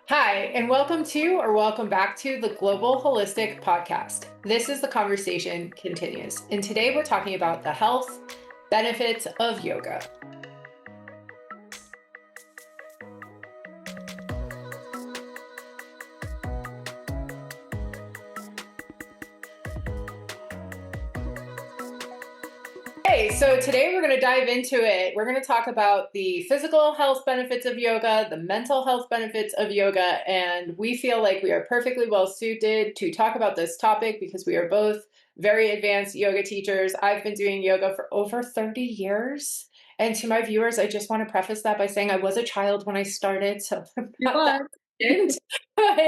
Hi, and welcome to or welcome back to the Global Holistic Podcast. This is the conversation continues. And today we're talking about the health benefits of yoga. Hey, so today we're going to dive into it. We're going to talk about the physical health benefits of yoga, the mental health benefits of yoga, and we feel like we are perfectly well suited to talk about this topic because we are both very advanced yoga teachers. I've been doing yoga for over 30 years. And to my viewers, I just want to preface that by saying I was a child when I started, so I'm You not that are. ancient, but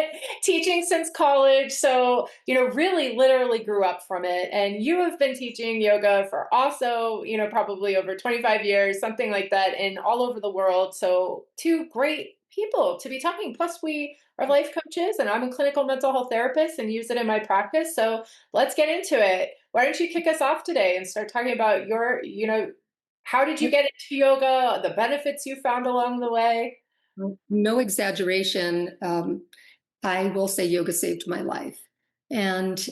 teaching since college. So, really literally grew up from it. And you have been teaching yoga for also, probably over 25 years, something like that, and all over the world. So, two great people to be talking. Plus, we are life coaches, and I'm a clinical mental health therapist and use it in my practice. So, let's get into it. Why don't you kick us off today and start talking about how did you get into yoga, the benefits you found along the way? No exaggeration. I will say yoga saved my life. And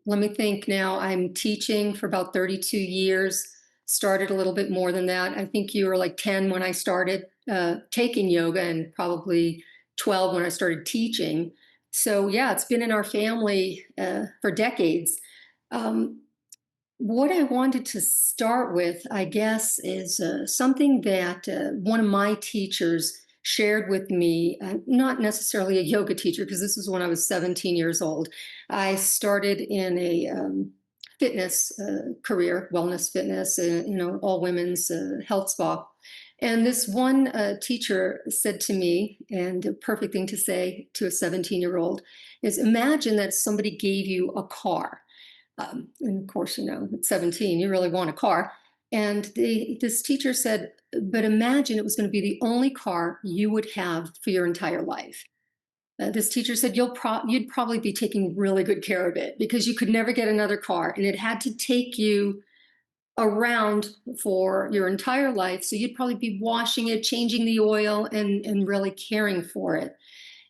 let me think now, I'm teaching for about 32 years, started a little bit more than that. I think you were like 10 when I started taking yoga and probably 12 when I started teaching. So, yeah, it's been in our family for decades. Um, what I wanted to start with, I guess, is something that one of my teachers shared with me, not necessarily a yoga teacher, because this was when I was 17 years old. I started in a fitness career, wellness fitness, all women's health spa. And this one teacher said to me, and a perfect thing to say to a 17-year-old is imagine that somebody gave you a car, and of course, at 17, you really want a car. And this teacher said, but imagine it was going to be the only car you would have for your entire life. This teacher said, you'd probably be taking really good care of it because you could never get another car. And it had to take you around for your entire life. So you'd probably be washing it, changing the oil, and really caring for it.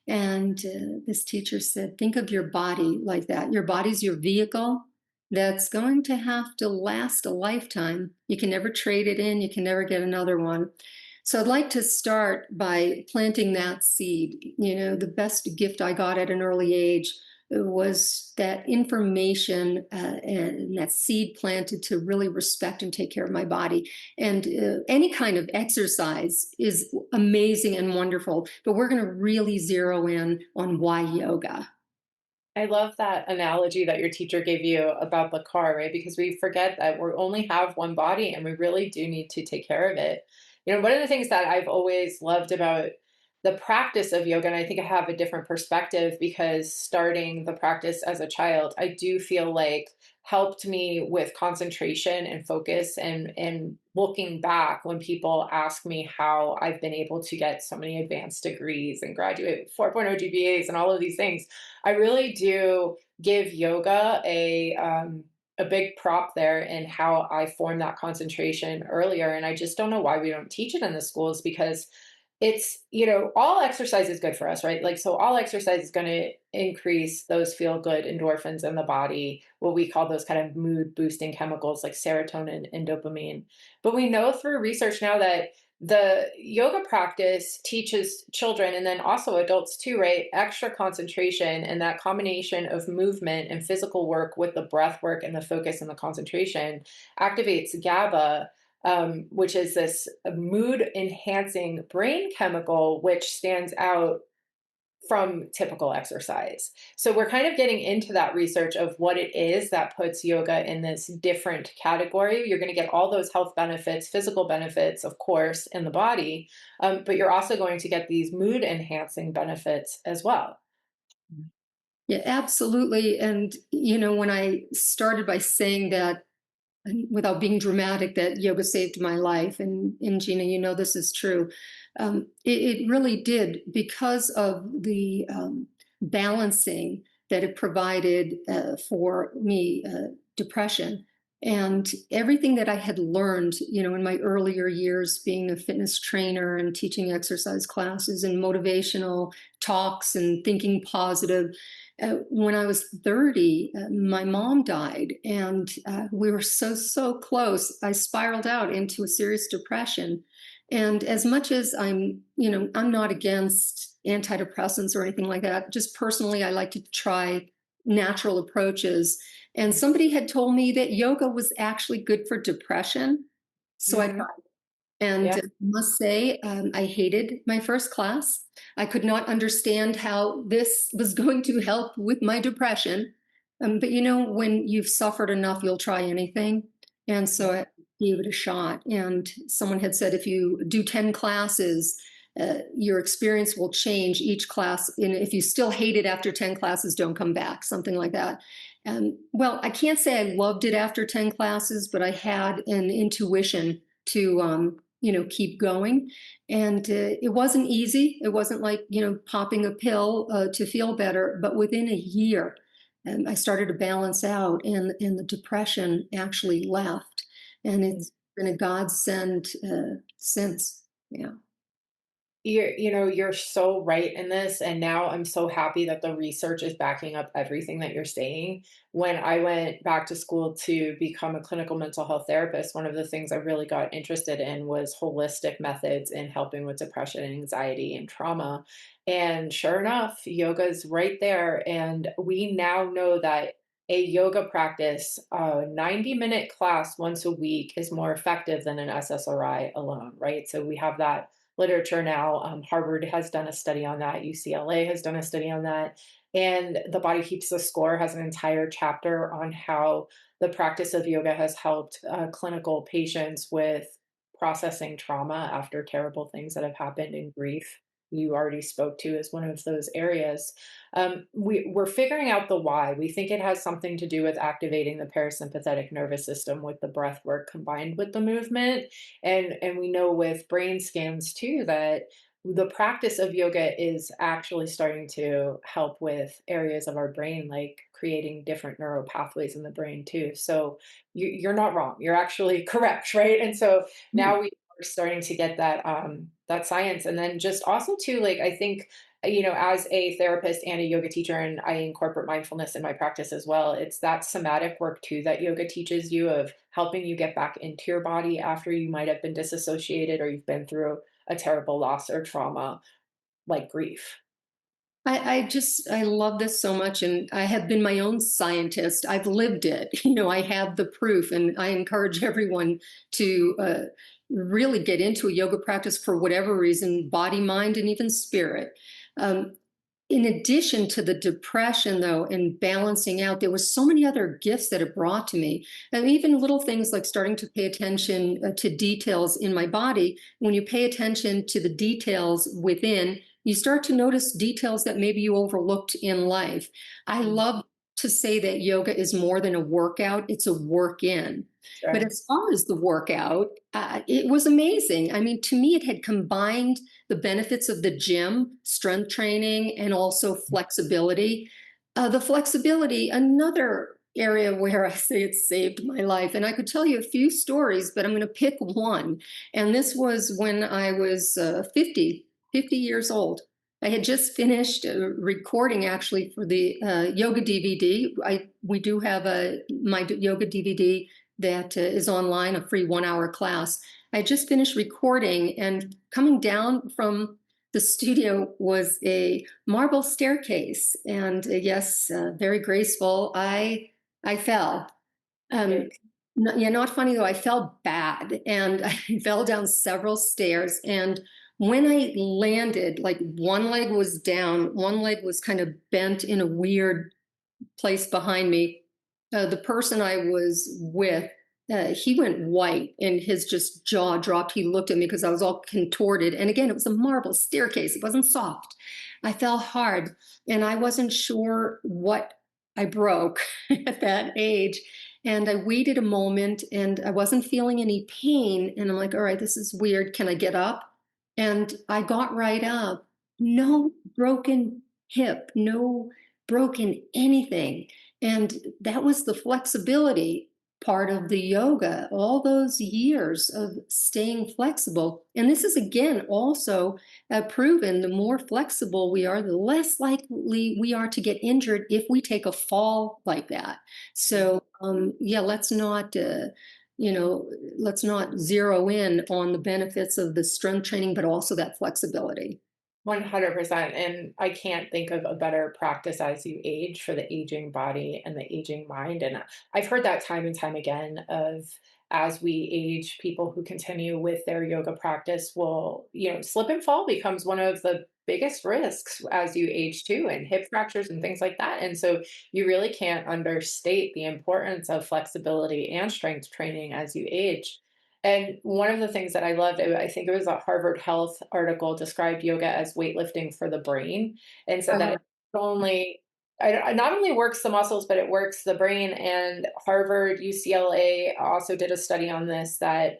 And this teacher said, think of your body like that. Your body's your vehicle that's going to have to last a lifetime. You can never trade it in, you can never get another one. So I'd like to start by planting that seed. The best gift I got at an early age was that information and that seed planted to really respect and take care of my body. And any kind of exercise is amazing and wonderful, but we're going to really zero in on why yoga. I love that analogy that your teacher gave you about the car, right? Because we forget that we only have one body and we really do need to take care of it. One of the things that I've always loved about the practice of yoga, and I think I have a different perspective because starting the practice as a child, I do feel like helped me with concentration and focus and looking back when people ask me how I've been able to get so many advanced degrees and graduate 4.0 GPAs and all of these things. I really do give yoga a big prop there in how I formed that concentration earlier. And I just don't know why we don't teach it in the schools because all exercise is good for us, right? Like, so all exercise is going to increase those feel good endorphins in the body, what we call those kind of mood boosting chemicals like serotonin and dopamine. But we know through research now that the yoga practice teaches children and then also adults too, right? Extra concentration, and that combination of movement and physical work with the breath work and the focus and the concentration activates GABA, which is this mood enhancing brain chemical, which stands out from typical exercise. So we're kind of getting into that research of what it is that puts yoga in this different category. You're going to get all those health benefits, physical benefits, of course, in the body, but you're also going to get these mood enhancing benefits as well. Yeah, absolutely. And, when I started by saying that, and without being dramatic, that yoga saved my life, and Gina, this is true. It really did because of the balancing that it provided for me, depression. And everything that I had learned, in my earlier years, being a fitness trainer and teaching exercise classes and motivational talks and thinking positive. When I was 30, my mom died, and we were so close. I spiraled out into a serious depression. And as much as I'm not against antidepressants or anything like that. Just personally, I like to try natural approaches, and somebody had told me that yoga was actually good for depression. So I Hmm. tried. And Yeah. I must say, I hated my first class. I could not understand how this was going to help with my depression. But when you've suffered enough, you'll try anything. And so I gave it a shot. And someone had said if you do 10 classes, your experience will change each class. And if you still hate it after 10 classes, don't come back, something like that. And well, I can't say I loved it after 10 classes, but I had an intuition to keep going. And it wasn't easy. It wasn't like popping a pill to feel better. But within a year, I started to balance out, and the depression actually left. And it's been a godsend since. Yeah. You're so right in this, and now I'm so happy that the research is backing up everything that you're saying. When I went back to school to become a clinical mental health therapist, one of the things I really got interested in was holistic methods in helping with depression and anxiety and trauma. And sure enough, yoga is right there. And we now know that a yoga practice, a 90-minute class once a week, is more effective than an SSRI alone, right? So we have that literature now. Harvard has done a study on that. UCLA has done a study on that. And The Body Keeps the Score has an entire chapter on how the practice of yoga has helped clinical patients with processing trauma after terrible things that have happened in grief. You already spoke to as one of those areas. We're figuring out the why. We think it has something to do with activating the parasympathetic nervous system with the breath work combined with the movement. And we know with brain scans too that the practice of yoga is actually starting to help with areas of our brain, like creating different neural pathways in the brain too. So you're not wrong. You're actually correct, right? And so now we are starting to get that science, and then just also too, like I think as a therapist and a yoga teacher, and I incorporate mindfulness in my practice as well, it's that somatic work too that yoga teaches you of helping you get back into your body after you might have been disassociated or you've been through a terrible loss or trauma like grief. I love this so much, and I have been my own scientist. I've lived it. I have the proof, and I encourage everyone to really get into a yoga practice for whatever reason, body, mind, and even spirit. Um, in addition to the depression, though, and balancing out, there was so many other gifts that it brought to me, and even little things like starting to pay attention to details in my body. When you pay attention to the details within, you start to notice details that maybe you overlooked in life. I Mm. love to say that yoga is more than a workout, it's a work in. But Sure. as far as the workout, it was amazing. I mean, to me, it had combined the benefits of the gym, strength training, and also flexibility. The flexibility, another area where I say it saved my life. And I could tell you a few stories, but I'm going to pick one. And this was when I was 50 years old. I had just finished recording actually for the yoga DVD. We do have my yoga DVD that is online, a free 1 hour class. I just finished recording, and coming down from the studio was a marble staircase, and yes, very graceful. I fell. Um, Yikes. yeah, not funny though. I felt bad, and I fell down several stairs. And when I landed, like one leg was down, one leg was kind of bent in a weird place behind me. The person I was with, he went white and his just jaw dropped. He looked at me because I was all contorted. And again, it was a marble staircase, it wasn't soft. I fell hard, and I wasn't sure what I broke at that age. And I waited a moment and I wasn't feeling any pain. And I'm like, all right, this is weird. Can I get up? And I got right up. No broken hip, no broken anything. And that was the flexibility. part of the yoga, all those years of staying flexible. And this is again also proven, the more flexible we are, the less likely we are to get injured if we take a fall like that. So, yeah, you know, let's not zero in on the benefits of the strength training, but also that flexibility. 100%. And I can't think of a better practice as you age for the aging body and the aging mind. And I've heard that time and time again of as we age, people who continue with their yoga practice will, slip and fall becomes one of the biggest risks as you age too, and hip fractures and things like that. And so you really can't understate the importance of flexibility and strength training as you age. And one of the things that I loved, I think it was a Harvard Health article, described yoga as weightlifting for the brain, and said that it only not only works the muscles, but it works the brain. And Harvard, UCLA also did a study on this that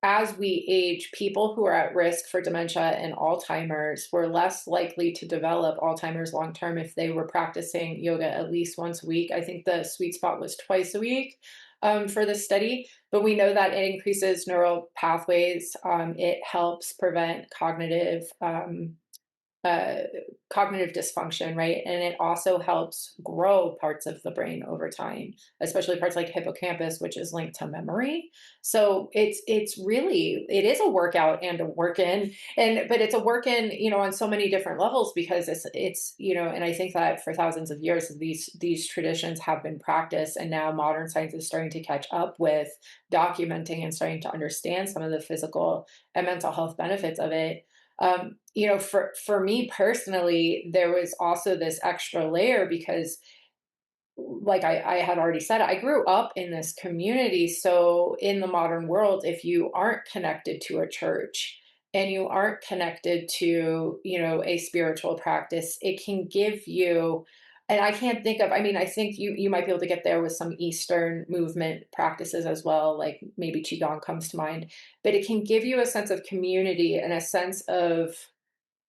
as we age, people who are at risk for dementia and Alzheimer's were less likely to develop Alzheimer's long term if they were practicing yoga at least once a week. I think the sweet spot was twice a week for the study, but we know that it increases neural pathways. It helps prevent uh, cognitive dysfunction, right? And it also helps grow parts of the brain over time, especially parts like hippocampus, which is linked to memory. So it is a workout and a work in, and but it's a work in, on so many different levels because and I think that for thousands of years these traditions have been practiced, and now modern science is starting to catch up with documenting and starting to understand some of the physical and mental health benefits of it. For me personally, there was also this extra layer because, like I had already said, I grew up in this community. So in the modern world, if you aren't connected to a church and you aren't connected to, a spiritual practice, it can give you, and I can't think of, I mean, I think you might be able to get there with some Eastern movement practices as well, like maybe Qigong comes to mind, but it can give you a sense of community and a sense of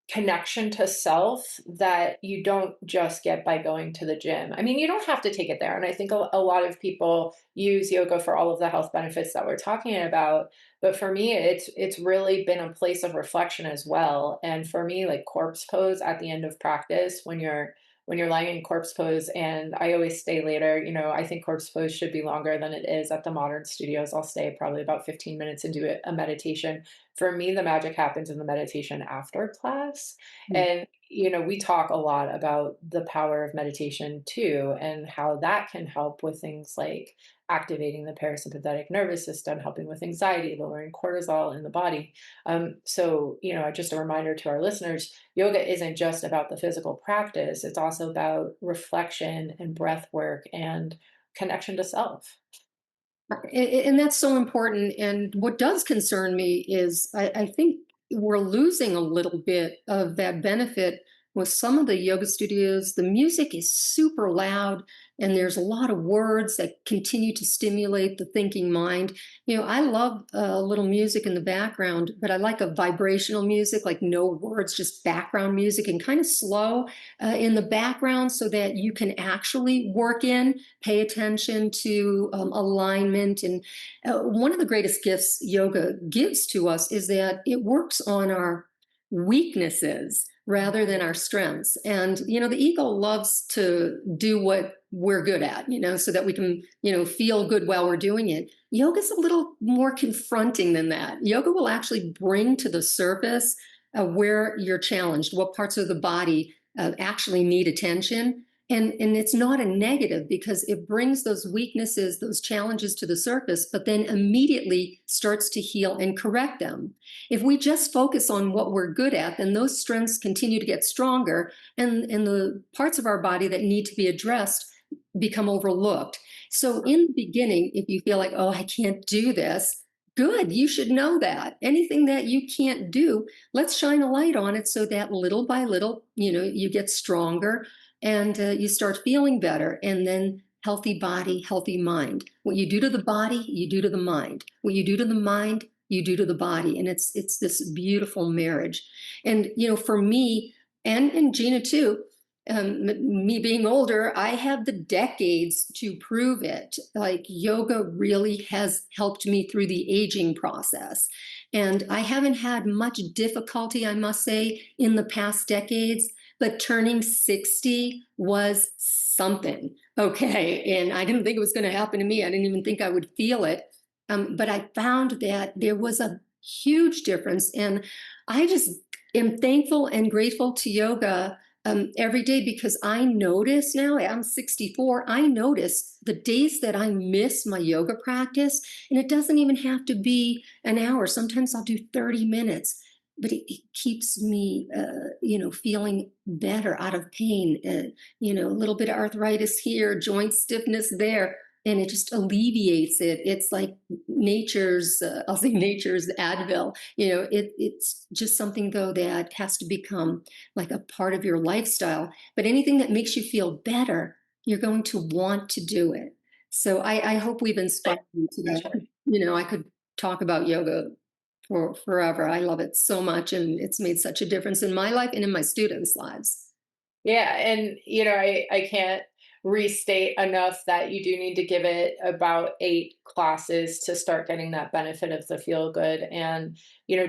connection to self that you don't just get by going to the gym. I mean, you don't have to take it there. And I think a lot of people use yoga for all of the health benefits that we're talking about. But for me, it's really been a place of reflection as well. And for me, like corpse pose at the end of practice, when you're lying in corpse pose, and I always stay later, I think corpse pose should be longer than it is at the modern studios. I'll stay probably about 15 minutes and do a meditation. For me, the magic happens in the meditation after class. And, we talk a lot about the power of meditation too, and how that can help with things like activating the parasympathetic nervous system, helping with anxiety, lowering cortisol in the body. So, just a reminder to our listeners, yoga isn't just about the physical practice, it's also about reflection and breath work and connection to self. And that's so important. And what does concern me is I think we're losing a little bit of that benefit with some of the yoga studios. The music is super loud, and there's a lot of words that continue to stimulate the thinking mind. I love a little music in the background, but I like a vibrational music, like no words, just background music and kind of slow in the background so that you can actually work in, pay attention to alignment. And one of the greatest gifts yoga gives to us is that it works on our weaknesses rather than our strengths. And, the ego loves to do what we're good at, so that we can, feel good while we're doing it. Yoga's a little more confronting than that. Yoga will actually bring to the surface where you're challenged, what parts of the body actually need attention. And it's not a negative because it brings those weaknesses, those challenges to the surface, but then immediately starts to heal and correct them. If we just focus on what we're good at, then those strengths continue to get stronger, and the parts of our body that need to be addressed become overlooked. So in the beginning, if you feel like, oh, I can't do this, good, you should know that. Anything that you can't do, let's shine a light on it so that little by little, you get stronger and you start feeling better. And then healthy body, healthy mind. What you do to the body, you do to the mind. What you do to the mind, you do to the body. And it's this beautiful marriage. And for me and Gina too, Me being older, I have the decades to prove it. Like yoga really has helped me through the aging process. And I haven't had much difficulty, I must say, in the past decades, but turning 60 was something. Okay. And I didn't think it was going to happen to me. I didn't even think I would feel it. But I found that there was a huge difference. And I just am thankful and grateful to yoga every day because I notice now, I'm 64, I notice the days that I miss my yoga practice, and it doesn't even have to be an hour. Sometimes I'll do 30 minutes, but it keeps me, feeling better, out of pain. A little bit of arthritis here, joint stiffness there, and it just alleviates it. It's like nature's, I'll say nature's Advil. It's just something though that has to become like a part of your lifestyle. But anything that makes you feel better, you're going to want to do it. So I hope we've inspired you today. I could talk about yoga for forever. I love it so much, and it's made such a difference in my life and in my students' lives. Yeah, and I can't restate enough that you do need to give it about 8 classes to start getting that benefit of the feel good. And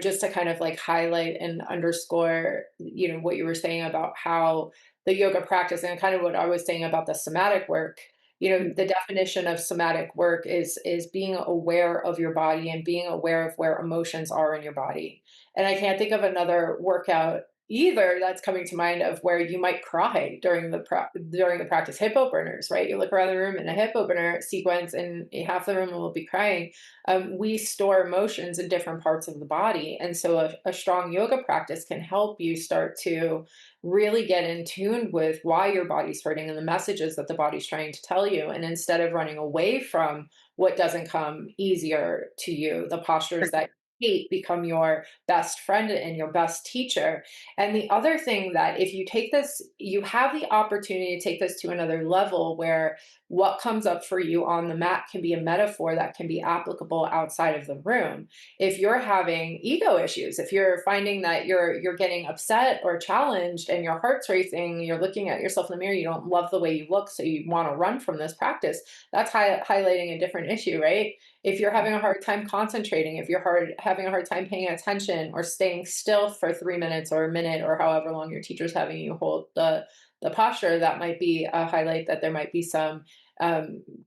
just to kind of like highlight and underscore what you were saying about how the yoga practice and kind of what I was saying about the somatic work. The definition of somatic work is being aware of your body and being aware of where emotions are in your body. And I can't think of another workout either that's coming to mind of where you might cry during the practice. Hippo burners, right? You look around the room in a hippo burner sequence and half the room will be crying. We store emotions in different parts of the body, and so a strong yoga practice can help you start to really get in tune with why your body's hurting and the messages that the body's trying to tell you. And instead of running away from what doesn't come easier to you, the postures that you hate become your best friend and your best teacher. And the other thing that if you take this, you have the opportunity to take this to another level where what comes up for you on the mat can be a metaphor that can be applicable outside of the room. If you're having ego issues, if you're finding that you're getting upset or challenged and your heart's racing, you're looking at yourself in the mirror, you don't love the way you look, so you want to run from this practice, that's highlighting a different issue, right? If you're having a hard time concentrating, if you're having a hard time paying attention or staying still for 3 minutes or a minute or however long your teacher's having you hold the posture, that might be a highlight that there might be some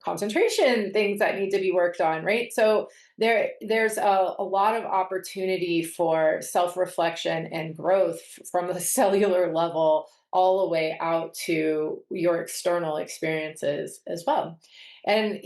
concentration things that need to be worked on, right? So there's a lot of opportunity for self-reflection and growth from the cellular level all the way out to your external experiences as well. And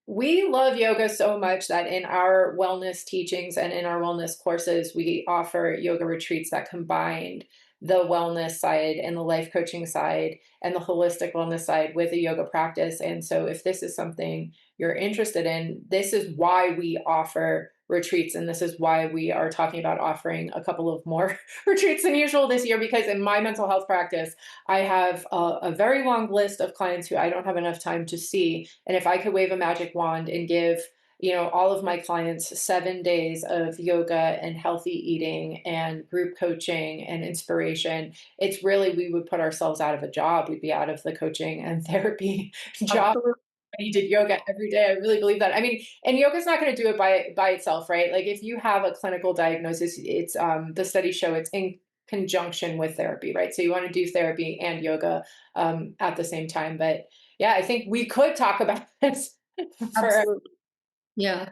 we love yoga so much that in our wellness teachings and in our wellness courses, we offer yoga retreats that combined the wellness side and the life coaching side and the holistic wellness side with a yoga practice. And so, if this is something you're interested in, this is why we offer retreats. And this is why we are talking about offering a couple of more retreats than usual this year, because in my mental health practice, I have a very long list of clients who I don't have enough time to see. And if I could wave a magic wand and give all of my clients 7 days of yoga and healthy eating and group coaching and inspiration, it's really, we would put ourselves out of a job. We'd be out of the coaching and therapy job. Absolutely. You did yoga every day. I really believe that. I mean, and yoga's not going to do it by itself, right? Like if you have a clinical diagnosis, it's the studies show it's in conjunction with therapy, right? So you want to do therapy and yoga at the same time. But yeah, I think we could talk about this for. Absolutely. Yeah,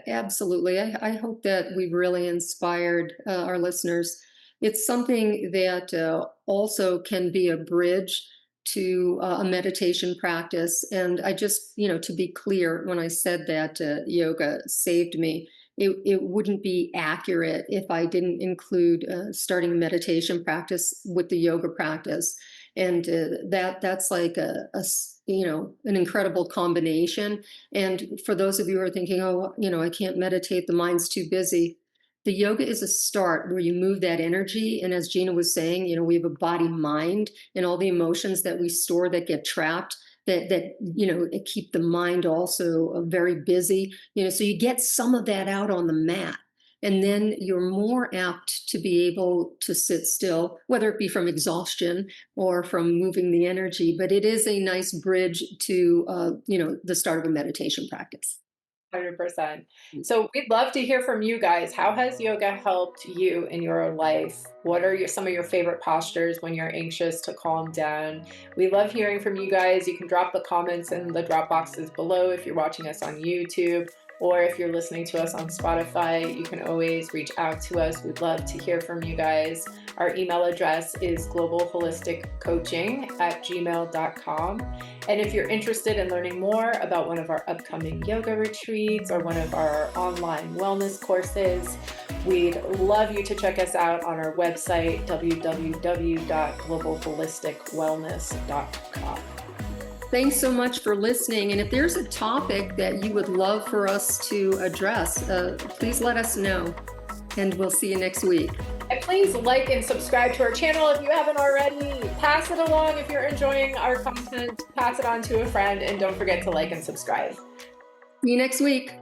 absolutely. I hope that we've really inspired our listeners. It's something that also can be a bridge to a meditation practice. And I just, to be clear, when I said that yoga saved me, it wouldn't be accurate if I didn't include starting a meditation practice with the yoga practice. And that's like an incredible combination. And for those of you who are thinking, oh, I can't meditate, the mind's too busy. The yoga is a start where you move that energy. And as Gina was saying, we have a body mind and all the emotions that we store that get trapped that keep the mind also very busy, so you get some of that out on the mat. And then you're more apt to be able to sit still, whether it be from exhaustion or from moving the energy. But it is a nice bridge to, the start of a meditation practice. 100%. So we'd love to hear from you guys. How has yoga helped you in your life? What are some of your favorite postures when you're anxious to calm down? We love hearing from you guys. You can drop the comments in the drop boxes below if you're watching us on YouTube, or if you're listening to us on Spotify, you can always reach out to us. We'd love to hear from you guys. Our email address is globalholisticcoaching@gmail.com. And if you're interested in learning more about one of our upcoming yoga retreats or one of our online wellness courses, we'd love you to check us out on our website, www.globalholisticwellness.com. Thanks so much for listening. And if there's a topic that you would love for us to address, please let us know. And we'll see you next week. And please like and subscribe to our channel if you haven't already. Pass it along if you're enjoying our content. Pass it on to a friend, and don't forget to like and subscribe. See you next week.